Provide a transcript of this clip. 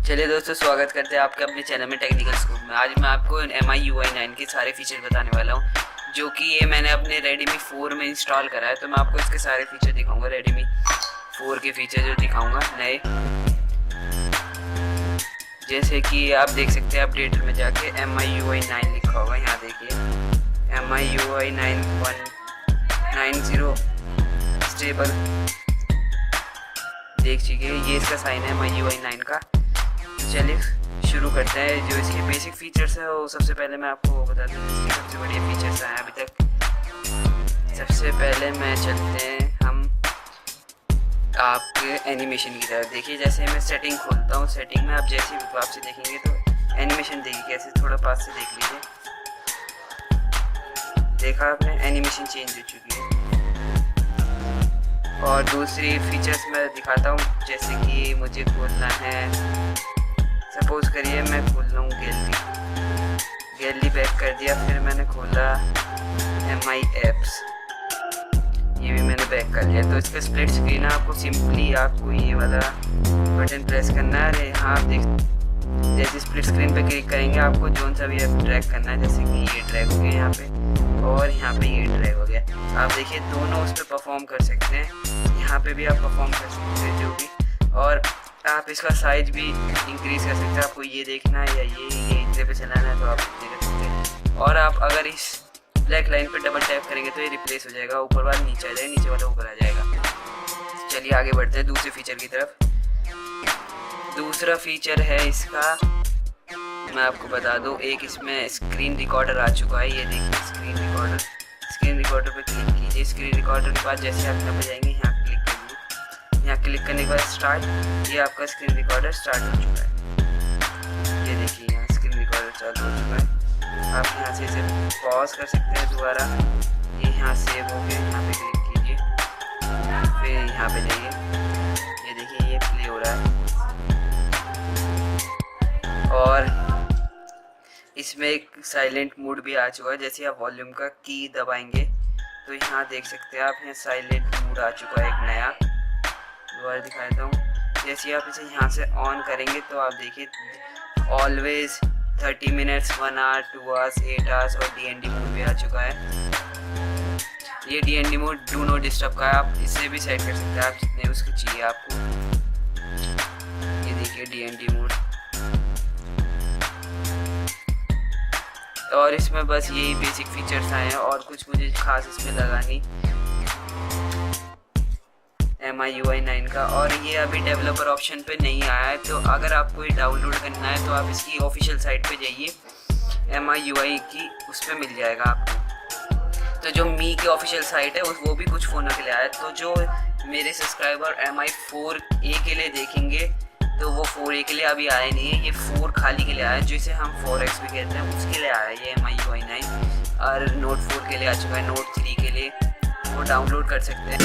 चलिए दोस्तों, स्वागत करते हैं आपके अपने चैनल में टेक्निकल स्कूप में। आज मैं आपको MIUI 9 के सारे फीचर बताने वाला हूँ, जो कि ये मैंने अपने Redmi 4 में इंस्टॉल करा है। तो मैं आपको इसके सारे फीचर दिखाऊंगा, Redmi 4 के फीचर जो दिखाऊंगा नए। जैसे कि आप देख सकते हैं अपडेटर में जाके MIUI 9 लिखा होगा, यहाँ देखिए MIUI 9.90 स्टेबल। देख चुके ये इसका साइन है MIUI 9 का। चलिए शुरू करते हैं। जो इसके बेसिक फीचर्स है वो सबसे पहले मैं आपको बता दूँ, इसके सबसे बढ़िया फीचर्स हैं अभी तक। सबसे पहले मैं चलते हैं हम आपके एनिमेशन की तरफ। देखिए जैसे मैं सेटिंग खोलता हूँ, सेटिंग में आप जैसे वापसी देखेंगे तो एनिमेशन देखिए कैसे, थोड़ा पास से देख लीजिए। देखा आपने, एनिमेशन चेंज हो चुकी है। और दूसरी फीचर्स मैं दिखाता हूँ, जैसे कि मुझे खोलना है, सपोज करिए मैं खोल रहा हूँ गैलरी बैक कर दिया, फिर मैंने खोला MI एप्स, ये भी मैंने बैक कर लिया। तो इसका स्प्लिट स्क्रीन है, आपको सिंपली आपको ये वाला बटन प्रेस करना है। अरे हाँ, आप देख जैसे स्प्लिट स्क्रीन पे क्लिक करेंगे आपको जोन सा भी ड्रैग करना है, जैसे कि ये ड्रैग हो गया यहाँ पे और यहाँ पे ये ड्रैग हो गया। आप देखिए दोनों उस पर परफॉर्म कर सकते हैं, यहाँ पे भी आप परफॉर्म कर सकते हैं जो भी। और आप इसका साइज भी इंक्रीज़ कर सकते हैं, आपको ये देखना है या ये इतने पे चलाना है तो आप इतने कर सकते हैं। और आप अगर इस ब्लैक लाइन पे डबल टैप करेंगे तो ये रिप्लेस हो जाएगा, ऊपर वाला नीचे आ जाएगा, नीचे वाला ऊपर आ जाएगा। चलिए आगे बढ़ते हैं दूसरे फीचर की तरफ। दूसरा फीचर है इसका, मैं आपको बता दूँ, एक इसमें स्क्रीन रिकॉर्डर आ चुका है। ये देखिए स्क्रीन रिकॉर्डर पे क्लिक कीजिए। स्क्रीन रिकॉर्डर के बाद जैसे आप यहाँ पे जाएंगे, यहाँ क्लिक करिए, यहाँ क्लिक करने के बाद स्टार्ट, ये आपका स्क्रीन रिकॉर्डर स्टार्ट हो चुका है। ये देखिए यहाँ स्क्रीन रिकॉर्डर चालू हो चुका है। आप यहाँ से इसे पॉज कर सकते हैं दोबारा, ये यहाँ सेव हो गया, यहाँ पे क्लिक कीजिए, फिर यहाँ पे जाइए, ये देखिए ये प्ले हो रहा है। और इसमें एक साइलेंट मोड भी आ चुका है, जैसे आप वॉल्यूम का की दबाएंगे तो यहाँ देख सकते हैं आप, यहाँ साइलेंट मोड आ चुका है एक नया। दोबारा दिखाता हूँ, जैसे आप इसे यहाँ से ऑन करेंगे तो आप देखिए always 30 minutes, 1 hour, 2 hours, 8 hours और DND मोड भी आ चुका है। ये DND mode do not disturb का है, आप इसे भी सेट कर सकते हैं आप जितने उसके चाहिए आपको। ये देखिए DND मोड। और इसमें बस यही बेसिक फीचर्स आए हैं और कुछ मुझे खास इसमें लगा नहीं MIUI 9 का। और ये अभी डेवलपर ऑप्शन पे नहीं आया है, तो अगर आपको ये डाउनलोड करना है तो आप इसकी ऑफिशियल साइट पे जाइए, MIUI की, उस पर मिल जाएगा आपको। तो जो मी की ऑफिशियल साइट है वो भी कुछ फ़ोनों के लिए आया है। तो जो मेरे सब्सक्राइबर MI 4A के लिए देखेंगे तो वो 4A के लिए अभी आया नहीं है, ये 4 खाली के लिए आया है, जिसे हम 4X भी कहते हैं, उसके लिए आया है ये MIUI 9। और Note 4 के लिए आ चुका है, Note 3 के लिए वो डाउनलोड कर सकते हैं।